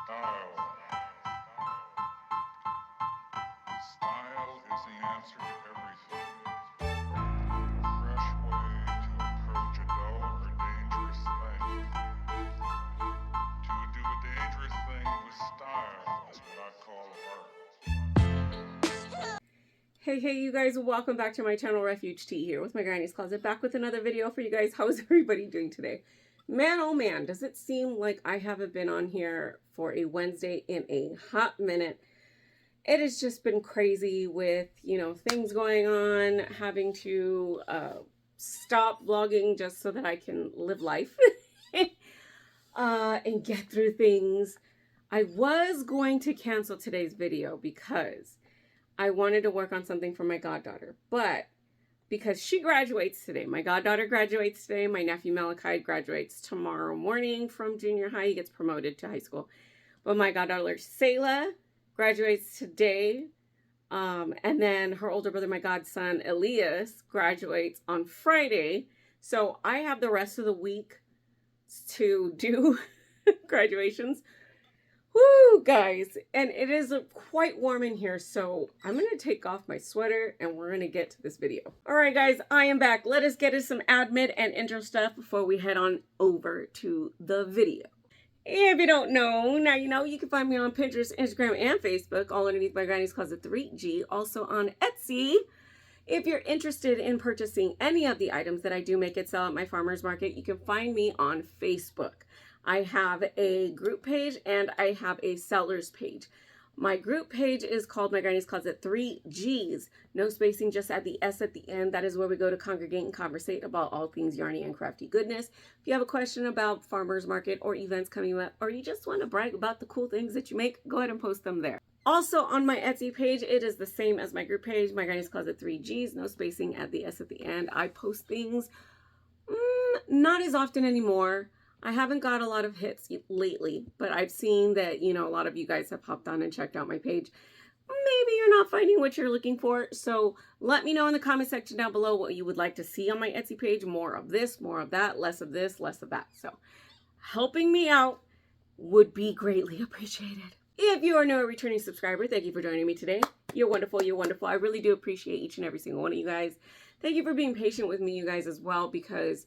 Style. Style is the answer to everything. A fresh way to approach a dull or dangerous thing. To do a dangerous thing with style is what I call art. Hey, you guys, welcome back to my channel. Refuge Tea here with my Granny's Closet, back with another video for you guys. How's everybody doing today? Man, oh man, does it seem like I haven't been on here for a Wednesday in a hot minute. It has just been crazy with, things going on, having to stop vlogging just so that I can live life and get through things. I was going to cancel today's video because I wanted to work on something for my goddaughter, but because she graduates today, my goddaughter graduates today, my nephew Malachi graduates tomorrow morning from junior high. He gets promoted to high school. But my goddaughter Selah graduates today. And then her older brother, my godson Elias, graduates on Friday. So I have the rest of the week to do graduations. Woo, guys, and it is quite warm in here, so I'm going to take off my sweater and we're going to get to this video. All right, guys, I am back. Let us get into some admin and intro stuff before we head on over to the video. If you don't know, now you know. You can find me on Pinterest, Instagram, and Facebook, all underneath my Granny's Closet 3G, also on Etsy. If you're interested in purchasing any of the items that I do make it sell at my farmer's market, you can find me on Facebook. I have a group page and I have a sellers page. My group page is called My Granny's Closet 3Gs. No spacing, just at the S at the end. That is where we go to congregate and conversate about all things yarny and crafty goodness. If you have a question about farmers market or events coming up, or you just want to brag about the cool things that you make, go ahead and post them there. Also on my Etsy page, it is the same as my group page, My Granny's Closet 3Gs. No spacing at the S at the end. I post things not as often anymore. I haven't got a lot of hits lately, but I've seen that, a lot of you guys have hopped on and checked out my page. Maybe you're not finding what you're looking for, so let me know in the comment section down below what you would like to see on my Etsy page. More of this, more of that, less of this, less of that. So helping me out would be greatly appreciated. If you are a returning subscriber, thank you for joining me today. You're wonderful, you're wonderful. I really do appreciate each and every single one of you guys. Thank you for being patient with me, you guys, as well, because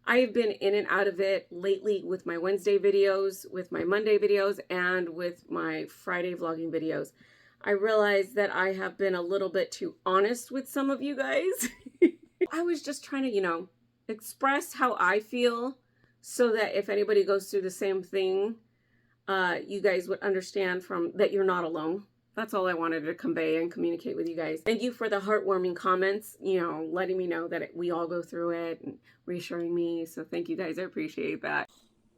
I have been in and out of it lately with my Wednesday videos, with my Monday videos, and with my Friday vlogging videos. I realized that I have been a little bit too honest with some of you guys. I was just trying to, express how I feel so that if anybody goes through the same thing, you guys would understand that you're not alone. That's all I wanted to convey and communicate with you guys. Thank you for the heartwarming comments, letting me know that we all go through it and reassuring me. So thank you guys. I appreciate that.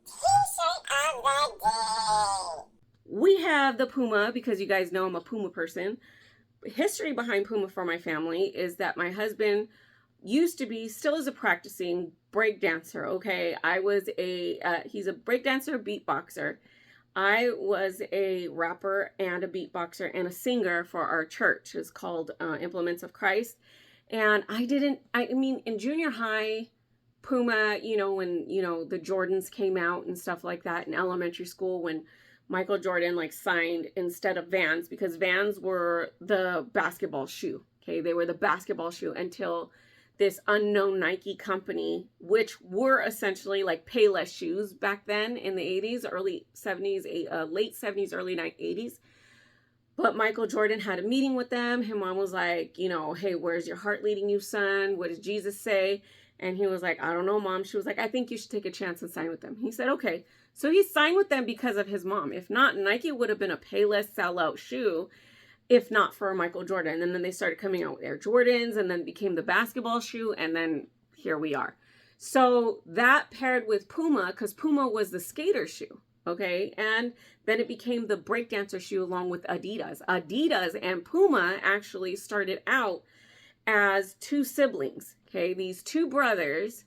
T-shirt of the day. We have the Puma, because you guys know I'm a Puma person. History behind Puma for my family is that my husband used to be, still is a practicing break dancer, okay? He's a break dancer, beatboxer. I was a rapper and a beatboxer and a singer for our church. It's called Implements of Christ. And in junior high, Puma, when, the Jordans came out and stuff like that, in elementary school, when Michael Jordan signed instead of Vans, because Vans were the basketball shoe. Okay. They were the basketball shoe until this unknown Nike company, which were essentially like Payless shoes back then in the 80s, early 70s, late 70s, early 80s. But Michael Jordan had a meeting with them. His mom was like, hey, where's your heart leading you, son? What does Jesus say? And he was like, I don't know, Mom. She was like, I think you should take a chance and sign with them. He said, okay. So he signed with them because of his mom. If not, Nike would have been a Payless sellout shoe, if not for Michael Jordan. And then they started coming out with Air Jordans, and then became the basketball shoe, and then here we are. So that paired with Puma, because Puma was the skater shoe, okay? And then it became the breakdancer shoe along with Adidas. Adidas and Puma actually started out as two siblings, okay? These two brothers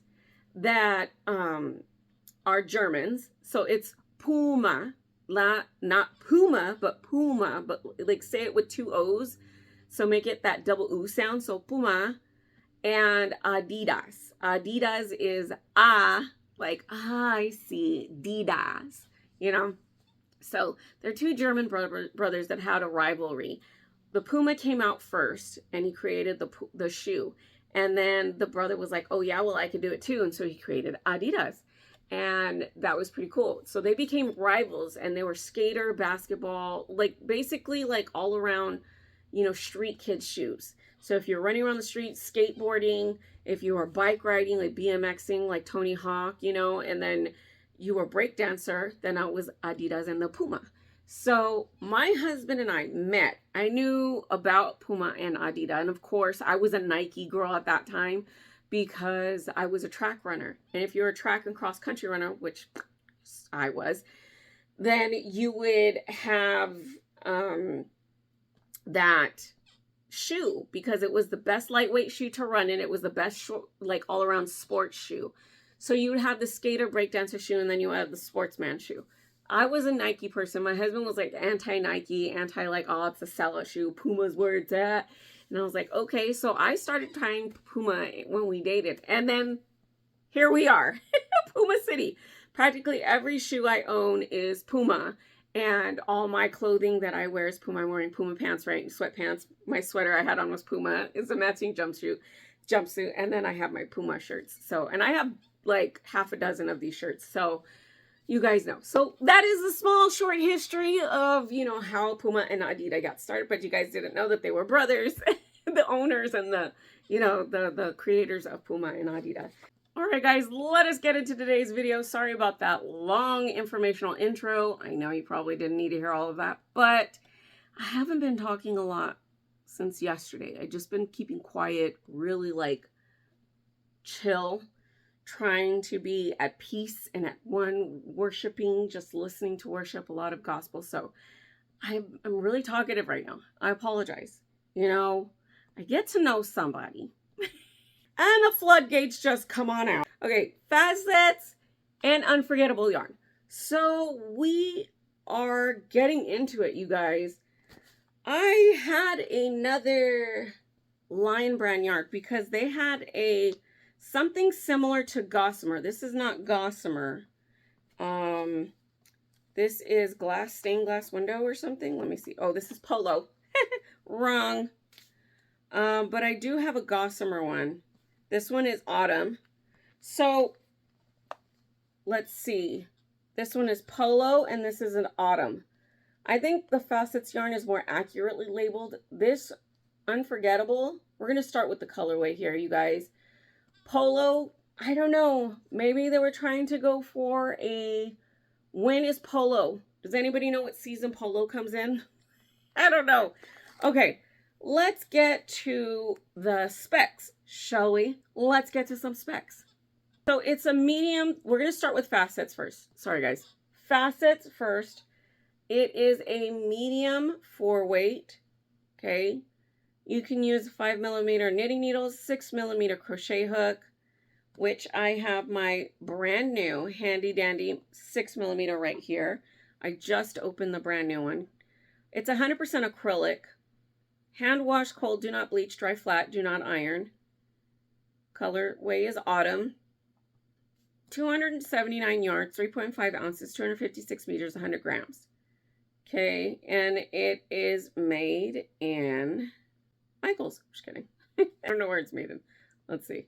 that are Germans. So it's Puma. Not Puma, but Puma, but say it with two O's. So make it that double U sound. So Puma and Adidas. Adidas is I see Didas, So they're two German brothers that had a rivalry. The Puma came out first, and he created the shoe. And then the brother was like, oh yeah, well, I can do it too. And so he created Adidas. And that was pretty cool. So they became rivals, and they were skater, basketball, like basically like all around, you know, street kids shoes. So if you're running around the street, skateboarding, if you are bike riding, like BMXing, like Tony Hawk, you know, and then you were breakdancer, then I was Adidas and the Puma. So my husband and I met. I knew about Puma and Adidas. And of course, I was a Nike girl at that time because I was a track runner. And if you're a track and cross country runner, which I was, then you would have that shoe because it was the best lightweight shoe to run in. It was the best like all around sports shoe. So you would have the skater breakdancer shoe, and then you have the sportsman shoe. I was a Nike person. My husband was like anti-Nike, like, oh, it's a sellout shoe. Puma's where it's at. And I was like, okay. So I started trying Puma when we dated. And then here we are, Puma City. Practically every shoe I own is Puma. And all my clothing that I wear is Puma. I'm wearing Puma pants, right? Sweatpants. My sweater I had on was Puma. It's a matching jumpsuit. And then I have my Puma shirts. So, and I have like half a dozen of these shirts. So you guys know. So that is a small short history of, you know, how Puma and Adidas got started. But you guys didn't know that they were brothers, the owners and the, you know, the creators of Puma and Adidas. All right, guys, let us get into today's video. Sorry about that long informational intro. I know you probably didn't need to hear all of that, but I haven't been talking a lot since yesterday. I've just been keeping quiet, really like chill, trying to be at peace and at one, worshiping, just listening to worship, a lot of gospel. So I'm really talkative right now. I apologize. You know, I get to know somebody and the floodgates just come on out. Okay, Facets and Unforgettable yarn. So we are getting into it, you guys. I had another Lion brand yarn because they had something similar to Gossamer. This is not Gossamer. This is stained glass window or something. Let me see. Oh, this is Polo. Wrong. But I do have a Gossamer one. This one is Autumn. So let's see. This one is Polo and this is an Autumn. I think the Facets yarn is more accurately labeled. This Unforgettable, we're going to start with the colorway here, you guys. Polo, I don't know. Maybe they were trying to go for when is Polo? Does anybody know what season Polo comes in? I don't know. Okay, let's get to the specs, shall we? Let's get to some specs. So it's a medium. We're going to start with Facets first. Sorry, guys. Facets first. It is a medium 4-weight. Okay. You can use 5mm knitting needles, 6mm crochet hook, which I have my brand new handy dandy 6mm right here. I just opened the brand new one. It's 100% acrylic. Hand wash, cold, do not bleach, dry flat, do not iron. Colorway is Autumn. 279 yards, 3.5 ounces, 256 meters, 100 grams. Okay, and it is made in Michael's. Just kidding. I don't know where it's made in. Let's see.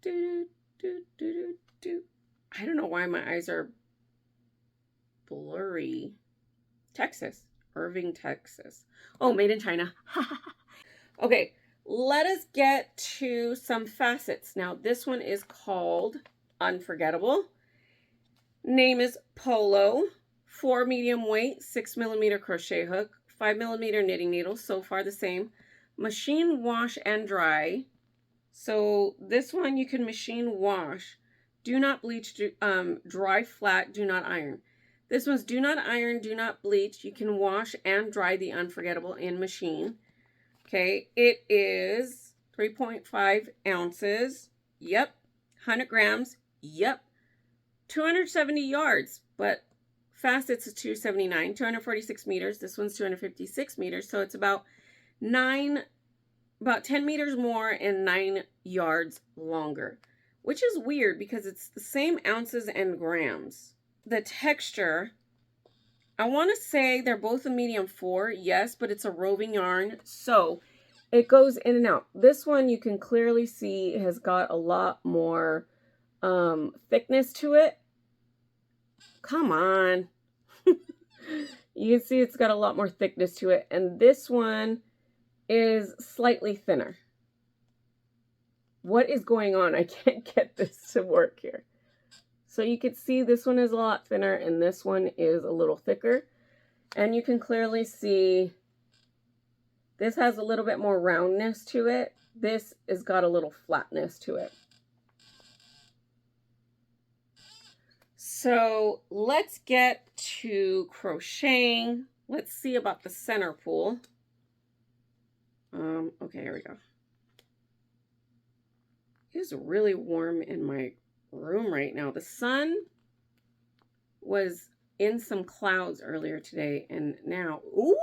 I don't know why my eyes are blurry. Texas. Irving, Texas. Oh, made in China. Okay, let us get to some Facets. Now, this one is called Unforgettable. Name is Polo. 4 medium weight, 6mm crochet hook, 5mm knitting needles, so far the same. Machine wash and dry. So this one you can machine wash. Do not bleach, dry flat, do not iron. This one's do not iron, do not bleach. You can wash and dry the Unforgettable in machine. Okay, it is 3.5 ounces. Yep. 100 grams. Yep. 270 yards, but Facets is 279, 246 meters. This one's 256 meters. So it's about 10 meters more and 9 yards longer, which is weird because it's the same ounces and grams. The texture I want to say they're both a medium 4, yes, but it's a roving yarn, so it goes in and out. This one you can clearly see has got a lot more thickness to it. Come on. You can see it's got a lot more thickness to it, and this one is slightly thinner. What is going on? I can't get this to work here. So you can see this one is a lot thinner and this one is a little thicker. And you can clearly see this has a little bit more roundness to it. This has got a little flatness to it. So let's get to crocheting. Let's see about the center pull. Okay, here we go. It is really warm in my room right now. The sun was in some clouds earlier today, and now, ooh!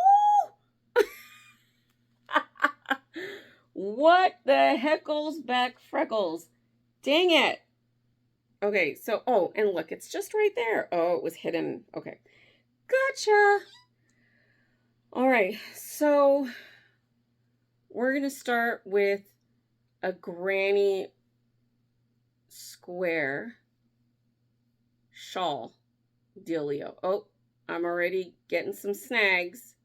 What the heckles back freckles? Dang it! Okay, so, oh, and look, it's just right there. Oh, it was hidden. Okay, gotcha! All right, so we're gonna start with a granny square shawl dealio. Oh, I'm already getting some snags.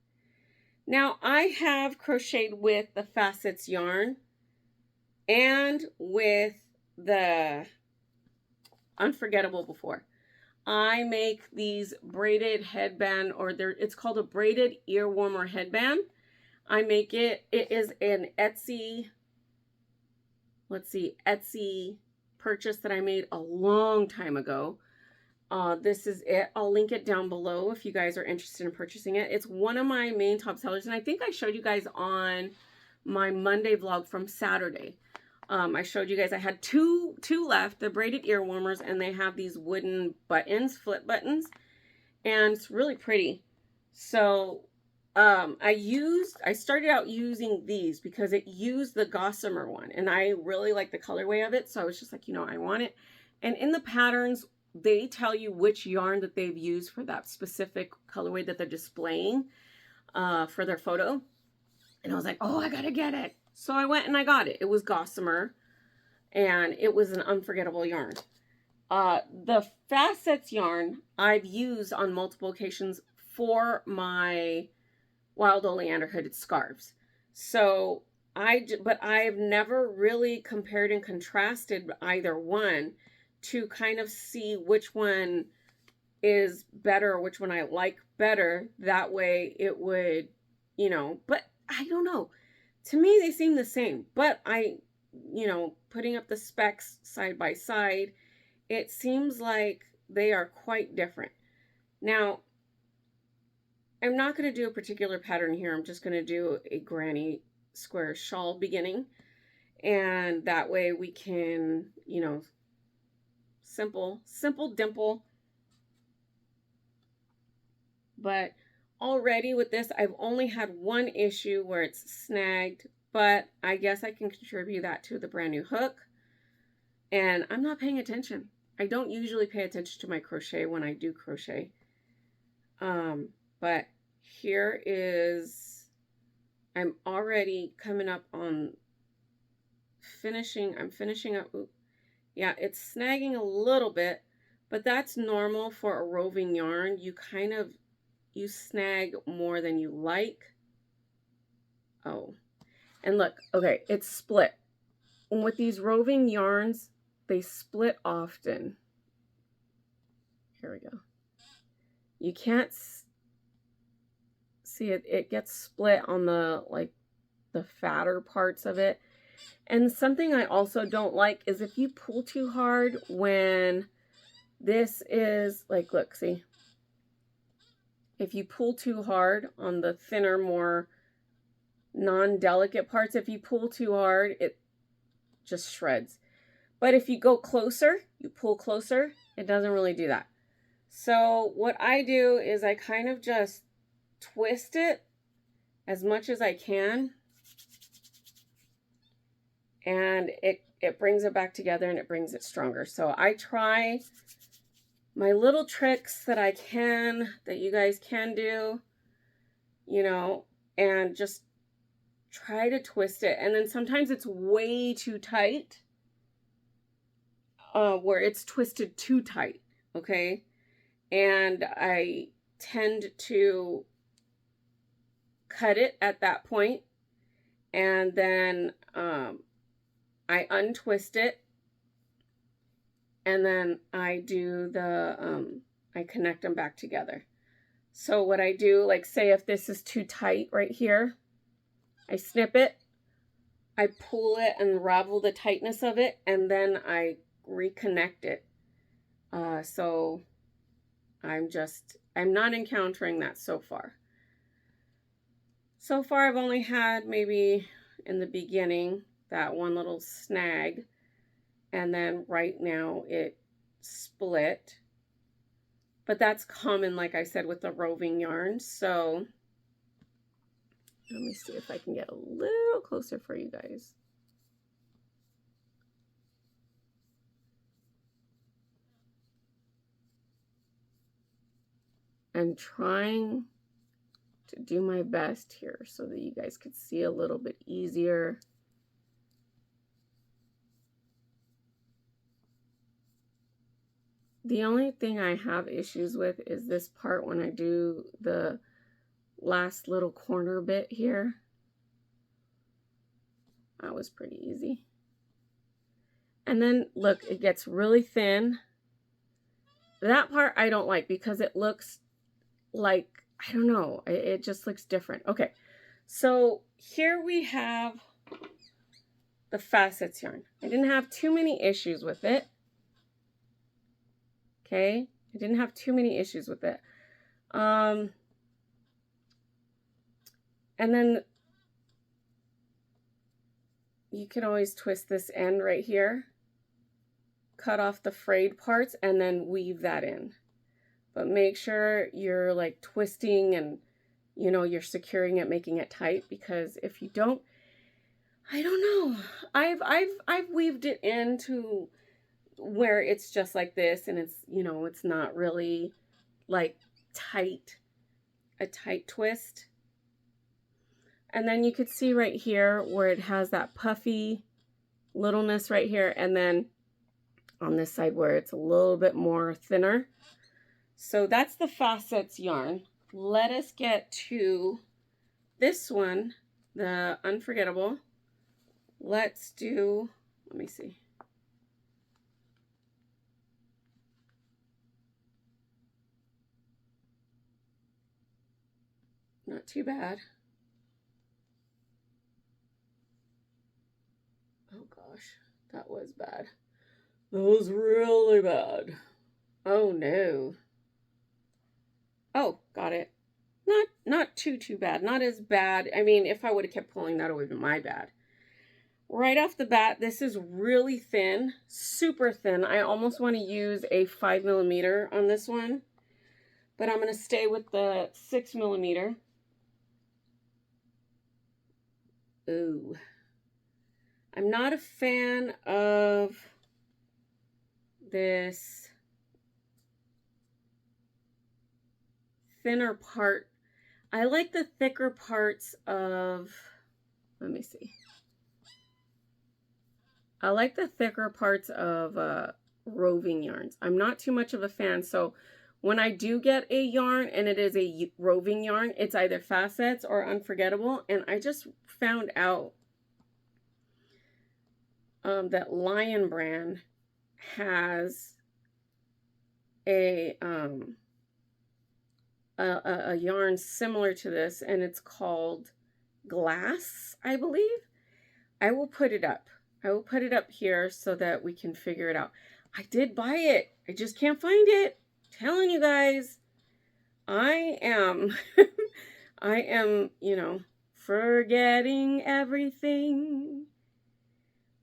Now, I have crocheted with the Facets yarn and with the Unforgettable before. I make these braided headband, or it's called a braided ear warmer headband. I make it, it is an Etsy, let's see, Etsy purchase that I made a long time ago. This is it. I'll link it down below if you guys are interested in purchasing it. It's one of my main top sellers, and I think I showed you guys on my Monday vlog from Saturday. I showed you guys I had two left, the braided ear warmers, and they have these wooden buttons, flip buttons, and it's really pretty. So I started out using these because it used the gossamer one, and I really like the colorway of it, so I was just like, you know, I want it. And in the patterns, they tell you which yarn that they've used for that specific colorway that they're displaying for their photo. And I was like, oh, I gotta get it. So I went and I got it. It was gossamer, and it was an unforgettable yarn. The Facets yarn I've used on multiple occasions for my wild oleander hooded scarves. So but I've never really compared and contrasted either one to kind of see which one is better or which one I like better. That way it would, you know, but I don't know. To me, they seem the same, but you know, putting up the specs side by side, it seems like they are quite different. Now, I'm not going to do a particular pattern here. I'm just going to do a granny square shawl beginning. And that way we can, you know, simple dimple. But already with this, I've only had one issue where it's snagged, but I guess I can contribute that to the brand new hook. And I'm not paying attention. I don't usually pay attention to my crochet when I do crochet. But here is, I'm already coming up on finishing. I'm finishing up. Ooh, yeah, it's snagging a little bit, but that's normal for a roving yarn. You snag more than you like. Oh, and look, okay, it's split. And with these roving yarns, they split often. Here we go. You can't see it. It gets split on the, like, the fatter parts of it. And something I also don't like is if you pull too hard when this is, like, look, see? If you pull too hard on the thinner, more non-delicate parts, if you pull too hard, it just shreds. But if you go closer, you pull closer, it doesn't really do that. So what I do is I kind of just twist it as much as I can, and it brings it back together and it brings it stronger. So I try my little tricks that you guys can do, you know, and just try to twist it. And then sometimes it's way too tight, where it's twisted too tight, okay? And I tend to cut it at that point, and then I untwist it, and then I do I connect them back together. So what I do, like say if this is too tight right here, I snip it, I pull it and unravel the tightness of it, and then I reconnect it. So I'm not encountering that so far. So far I've only had maybe in the beginning that one little snag, and then right now it split. But that's common, like I said, with the roving yarn. So let me see if I can get a little closer for you guys. I'm trying to do my best here so that you guys could see a little bit easier. The only thing I have issues with is this part when I do the last little corner bit here. That was pretty easy. And then look, it gets really thin. That part I don't like because it looks like, I don't know, it just looks different. Okay, so here we have the Facets yarn. I didn't have too many issues with it. Okay, I didn't have too many issues with it. And then you can always twist this end right here, cut off the frayed parts, and then weave that in. But make sure you're like twisting and, you know, you're securing it, making it tight, because if you don't, I don't know. I've weaved it into where it's just like this, and it's, you know, it's not really like a tight twist. And then you could see right here where it has that puffy littleness right here, and then on this side where it's a little bit more thinner. So that's the Facets yarn. Let us get to this one, the Unforgettable. Let's do, let me see. Not too bad. Oh gosh, that was bad. That was really bad. Oh no. Oh, got it. Not too bad. Not as bad. I mean, if I would have kept pulling, that would have been my bad. Right off the bat, this is really thin, super thin. I almost want to use a 5mm on this one, but I'm going to stay with the 6mm. Ooh. I'm not a fan of this thinner part. I like the thicker parts of, let me see. I like the thicker parts of roving yarns. I'm not too much of a fan. So when I do get a yarn and it is a roving yarn, it's either Facets or Unforgettable. And I just found out that Lion brand has a yarn similar to this, and it's called Glass, I believe. I will put it up. I will put it up here so that we can figure it out. I did buy it. I just can't find it. I'm telling you guys, I am, you know, forgetting everything.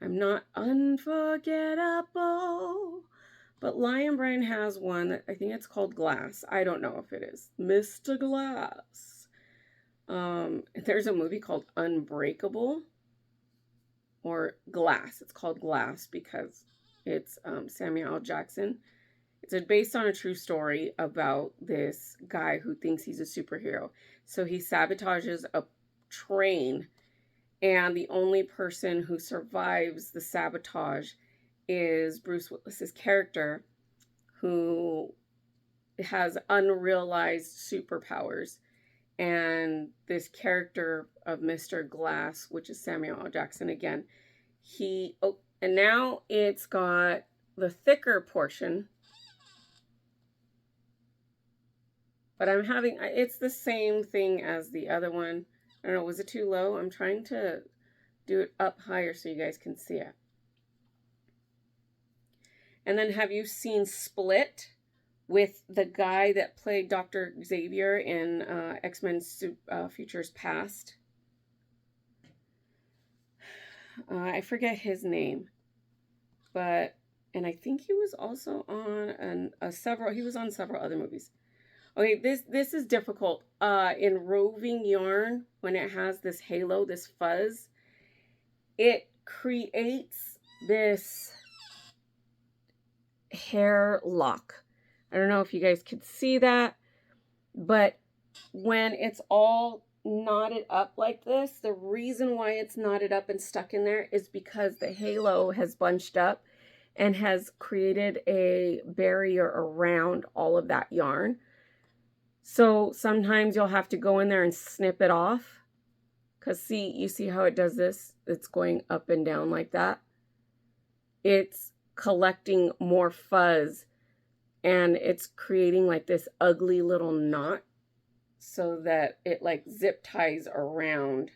I'm not unforgettable. But Lion Brand has one that I think it's called Glass. I don't know if it is. Mr. Glass. There's a movie called Unbreakable. Or Glass. It's called Glass because it's Samuel L. Jackson It's based on a true story about this guy who thinks he's a superhero. So he sabotages a train, and the only person who survives the sabotage is Bruce Willis's character, who has unrealized superpowers. And this character of Mr. Glass, which is Samuel L. Jackson again, and now it's got the thicker portion, but it's the same thing as the other one. I don't know, was it too low? I'm trying to do it up higher so you guys can see it. And then have you seen Split with the guy that played Dr. Xavier in X-Men Futures Past? I forget his name, and I think he was also on he was on several other movies. Okay, this is difficult. In roving yarn, when it has this halo, this fuzz, it creates this hair lock. I don't know if you guys could see that, but when it's all knotted up like this, the reason why it's knotted up and stuck in there is because the halo has bunched up and has created a barrier around all of that yarn. So sometimes you'll have to go in there and snip it off, because you see how it does this? It's going up and down like that. It's collecting more fuzz, and it's creating like this ugly little knot, so that it like zip ties around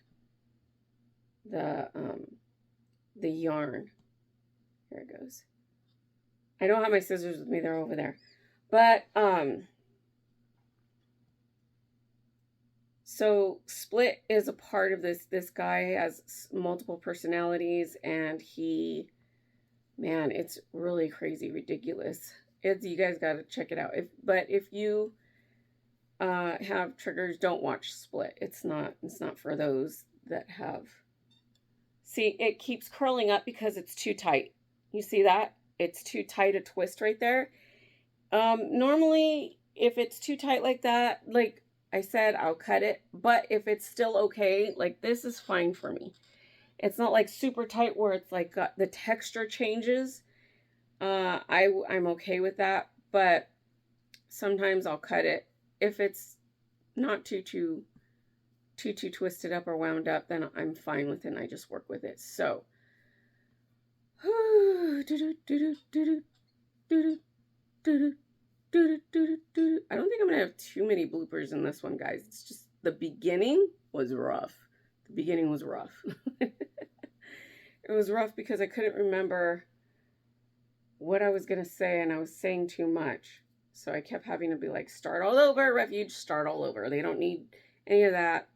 the yarn. Here it goes. I don't have my scissors with me, they're over there. But so Split is a part of this. This guy has multiple personalities, and man, it's really crazy, ridiculous. You guys got to check it out. If you have triggers, don't watch Split. It's not for those that have. See, it keeps curling up because it's too tight. You see that? It's too tight a twist right there. Normally, if it's too tight like that, like I said, I'll cut it. But if it's still okay, like this is fine for me. It's not like super tight where it's like the texture changes. I'm okay with that, but sometimes I'll cut it. If it's not too twisted up or wound up, then I'm fine with it and I just work with it. So I don't think I'm gonna have too many bloopers in this one, guys. It's just the beginning was rough. The beginning was rough. It was rough because I couldn't remember what I was gonna say, and I was saying too much. So I kept having to be like, start all over, Refuge, start all over. They don't need any of that.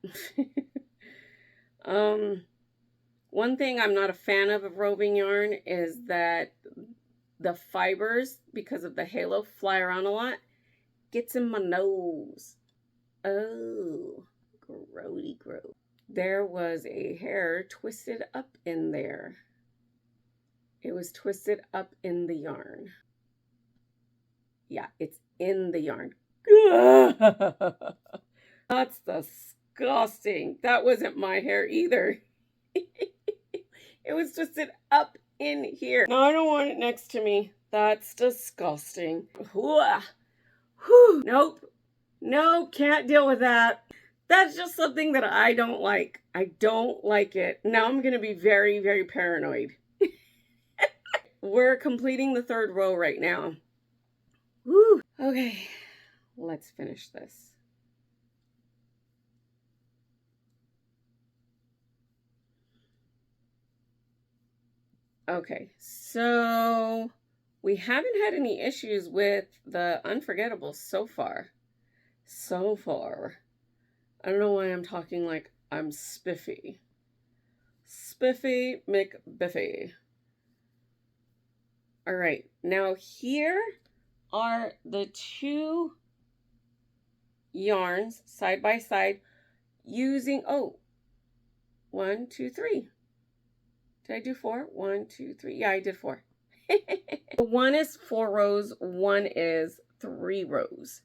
One thing I'm not a fan of roving yarn is that the fibers, because of the halo, fly around a lot. Gets in my nose. Oh, grody grow. There was a hair twisted up in there. It was twisted up in the yarn. Yeah, it's in the yarn. That's disgusting. That wasn't my hair either. It was twisted up in here. No, I don't want it next to me. That's disgusting. Nope. Nope, can't deal with that. That's just something that I don't like. I don't like it. Now I'm going to be very, very paranoid. We're completing the third row right now. Woo. Okay, let's finish this. Okay, so we haven't had any issues with the Unforgettable so far. I don't know why I'm talking like I'm spiffy. Spiffy McBiffy. All right, now here are the two yarns side by side using, 1, 2, 3. Did I do 4? 1, 2, 3. Yeah, I did 4. One is 4 rows, one is 3 rows.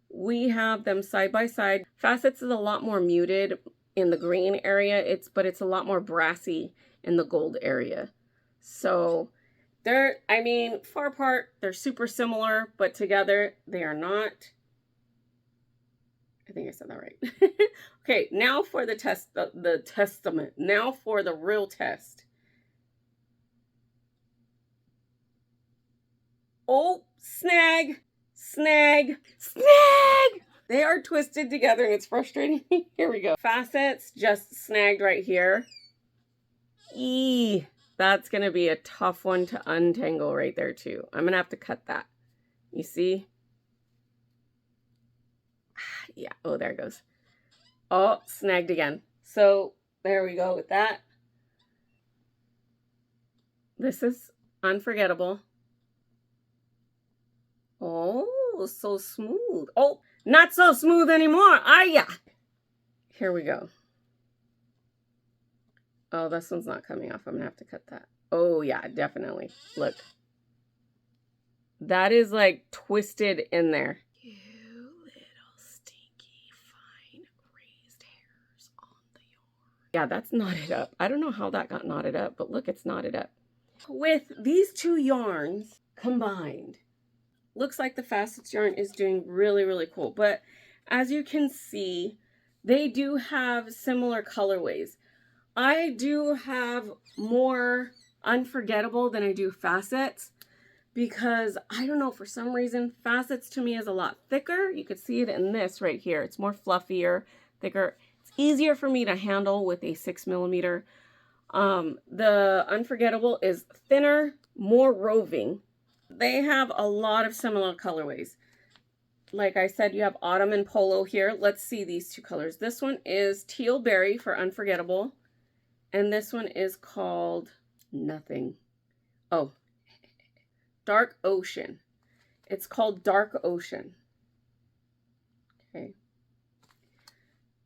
We have them side by side. Facets is a lot more muted in the green area, but it's a lot more brassy in the gold area. So they're, I mean, far apart, they're super similar, but together they are not. I think I said that right. Okay, now for the test, the testament. Now for the real test. Oh, snag, snag, snag. They are twisted together and it's frustrating. Here we go. Facets just snagged right here. That's going to be a tough one to untangle right there too. I'm going to have to cut that. You see? Yeah. Oh, there it goes. Oh, snagged again. So there we go with that. This is Unforgettable. Oh, so smooth. Oh, not so smooth anymore. Yeah. Here we go. Oh, this one's not coming off. I'm going to have to cut that. Oh, yeah, definitely. Look. That is like twisted in there. You little stinky fine raised hairs on the yarn. Yeah, that's knotted up. I don't know how that got knotted up, but look, it's knotted up. With these two yarns combined, looks like the Facets yarn is doing really, really cool. But as you can see, they do have similar colorways. I do have more Unforgettable than I do Facets because, I don't know, for some reason, Facets to me is a lot thicker. You could see it in this right here. It's more fluffier, thicker. It's easier for me to handle with a 6mm. The Unforgettable is thinner, more roving. They have a lot of similar colorways. Like I said, you have autumn and polo here. Let's see these two colors. This one is teal berry for Unforgettable. And this one is called nothing. Oh, dark ocean. It's called dark ocean. Okay.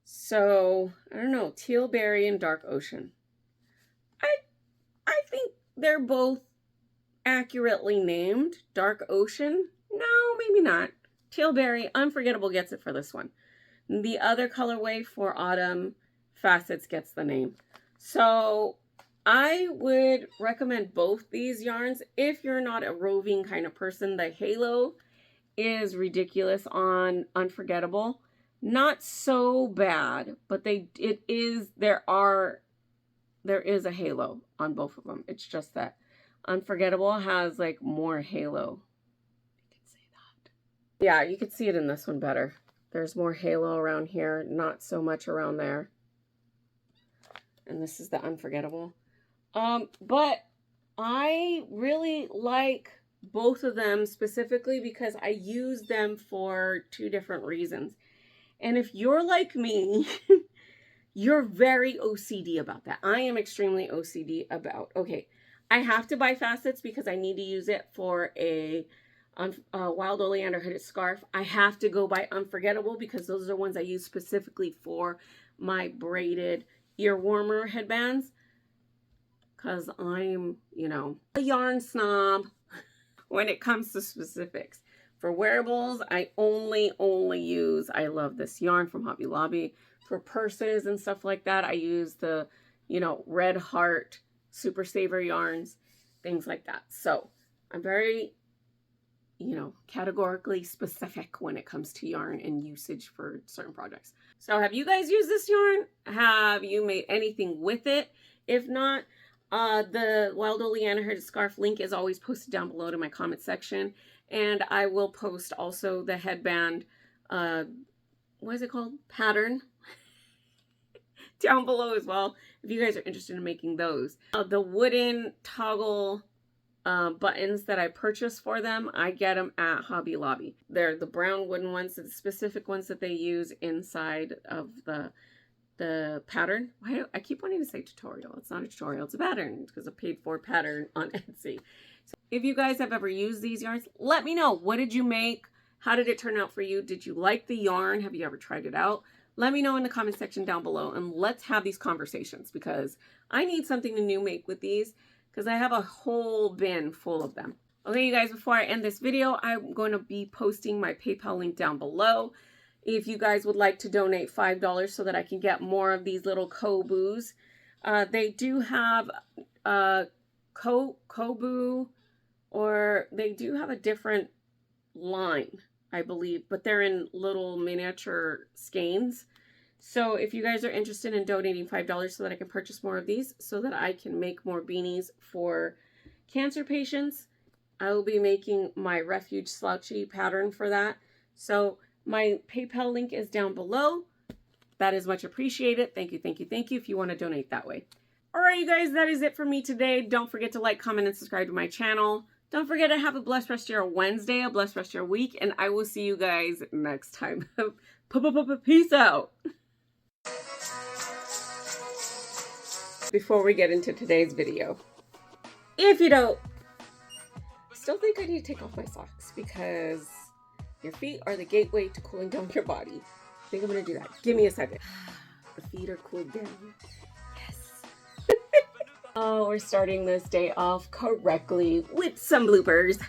So, I don't know, teal berry and dark ocean. I think they're both accurately named. Dark ocean? No, maybe not. Teal berry, Unforgettable gets it for this one. The other colorway for autumn, Facets gets the name. So I would recommend both these yarns if you're not a roving kind of person. The halo is ridiculous on Unforgettable. Not so bad, but there is a halo on both of them. It's just that Unforgettable has like more halo. You can say that. Yeah, you can see it in this one better. There's more halo around here, not so much around there. And this is the Unforgettable. But I really like both of them specifically because I use them for 2 different reasons. And if you're like me, you're very OCD about that. I am extremely OCD about, okay, I have to buy Facets because I need to use it for a wild oleander hooded scarf. I have to go buy Unforgettable because those are the ones I use specifically for my braided ear warmer headbands. Because I'm, you know, a yarn snob when it comes to specifics. For wearables, I only use, I love this yarn from Hobby Lobby. For purses and stuff like that, I use the, you know, Red Heart Super Saver yarns, things like that. So I'm very, you know, categorically specific when it comes to yarn and usage for certain projects. So have you guys used this yarn? Have you made anything with it? If not, the Wild Oleander hooded scarf link is always posted down below to my comment section. And I will post also the headband, what is it called? Pattern down below as well, if you guys are interested in making those. The wooden toggle buttons that I purchased for them, I get them at Hobby Lobby. They're the brown wooden ones, the specific ones that they use inside of the pattern. Why do I keep wanting to say tutorial? It's not a tutorial, it's a pattern because I paid for pattern on Etsy. So if you guys have ever used these yarns, let me know. What did you make? How did it turn out for you? Did you like the yarn? Have you ever tried it out? Let me know in the comment section down below and let's have these conversations because I need something to new make with these. because I have a whole bin full of them. Okay, you guys, before I end this video, I'm going to be posting my PayPal link down below. If you guys would like to donate $5 so that I can get more of these little Kobus. They do have Kobu, or they do have a different line, I believe, but they're in little miniature skeins. So if you guys are interested in donating $5 so that I can purchase more of these, so that I can make more beanies for cancer patients, I will be making my Refuge Slouchy pattern for that. So my PayPal link is down below. That is much appreciated. Thank you, thank you, thank you if you want to donate that way. All right, you guys, that is it for me today. Don't forget to like, comment, and subscribe to my channel. Don't forget to have a blessed rest of your Wednesday, a blessed rest of your week, and I will see you guys next time. Peace out. Before we get into today's video, if you don't, I still think I need to take off my socks because your feet are the gateway to cooling down your body. I think I'm gonna do that. Give me a second. The feet are cooled down. Yes. Oh, we're starting this day off correctly with some bloopers.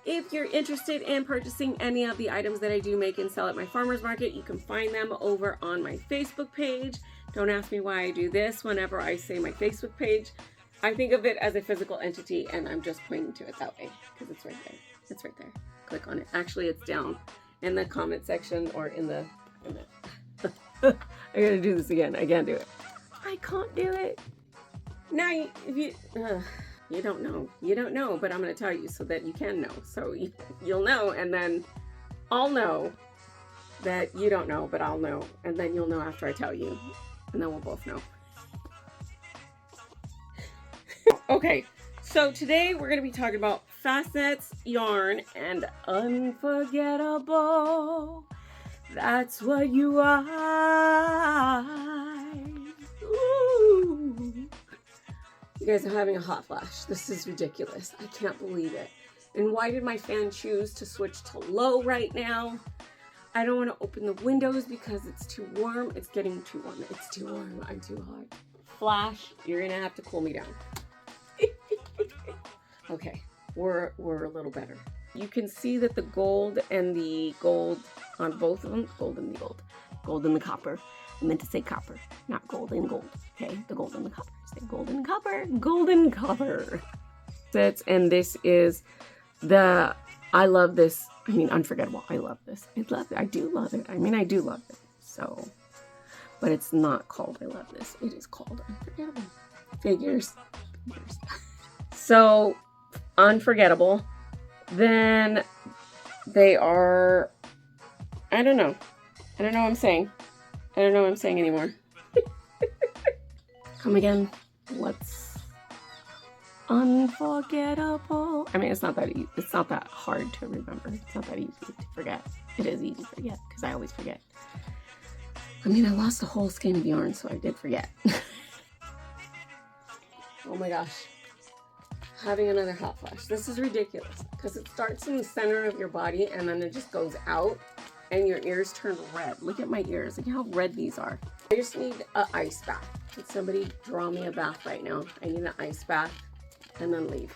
If you're interested in purchasing any of the items that I do make and sell at my farmer's market, you can find them over on my Facebook page. Don't ask me why I do this whenever I say my Facebook page. I think of it as a physical entity, and I'm just pointing to it that way because it's right there. It's right there. Click on it. Actually, it's down in the comment section or in the... I gotta do this again. I can't do it. I can't do it. Now, if you... you don't know. You don't know, but I'm going to tell you so that you can know. So you'll know, and then I'll know that you don't know, but I'll know. And then you'll know after I tell you. And then we'll both know. Okay, so today we're going to be talking about Facets yarn and Unforgettable. That's what you are. Ooh. You guys are having a hot flash. This is ridiculous. I can't believe it. And why did my fan choose to switch to low right now? I don't want to open the windows because it's too warm. It's getting too warm. It's too warm. I'm too hot. Flash, you're going to have to cool me down. Okay, we're a little better. You can see that the gold and the gold on both of them, gold and the copper. I meant to say copper, not gold and gold. Okay, the gold and the copper. Say golden copper, golden copper. And this is the, I love this. I mean, Unforgettable. I love this. I love it. I do love it. I mean, I do love it. So, but it's not called I love this. It is called Unforgettable. Figures. So, Unforgettable. Then they are, I don't know. I don't know what I'm saying. I don't know what I'm saying anymore. Come again. What's Unforgettable? I mean, it's not that easy. It's not that hard to remember. It's not that easy to forget. It is easy to forget because I always forget. I mean, I lost a whole skein of yarn, so I did forget. Oh my gosh. Having another hot flash. This is ridiculous because it starts in the center of your body and then it just goes out and your ears turn red. Look at my ears. Look how red these are. I just need an ice bath. Can somebody draw me a bath right now? I need an ice bath and then leave.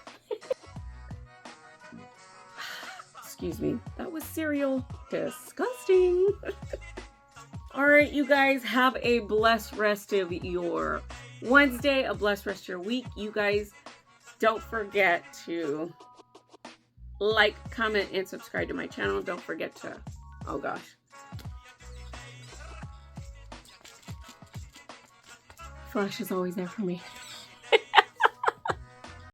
Excuse me. That was cereal. Disgusting. All right, you guys, have a blessed rest of your Wednesday, a blessed rest of your week. You guys, don't forget to like, comment, and subscribe to my channel. Don't forget to, oh gosh. Flash is always there for me.